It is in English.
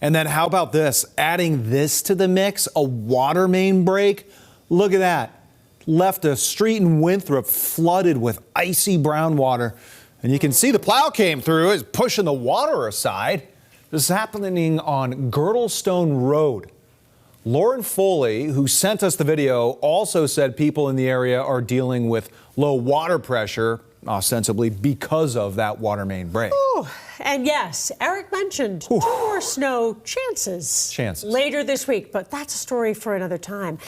And then how about this? Adding this to the mix, a water main break. Look at that. Left a street in Winthrop flooded with icy brown water. And you can see the plow came through, is pushing the water aside. This is happening on Girdlestone Road. Lauren Foley, who sent us the video, also said people in the area are dealing with low water pressure, ostensibly because of that water main break. Ooh, and yes, Eric mentioned two more snow chances later this week, but that's a story for another time.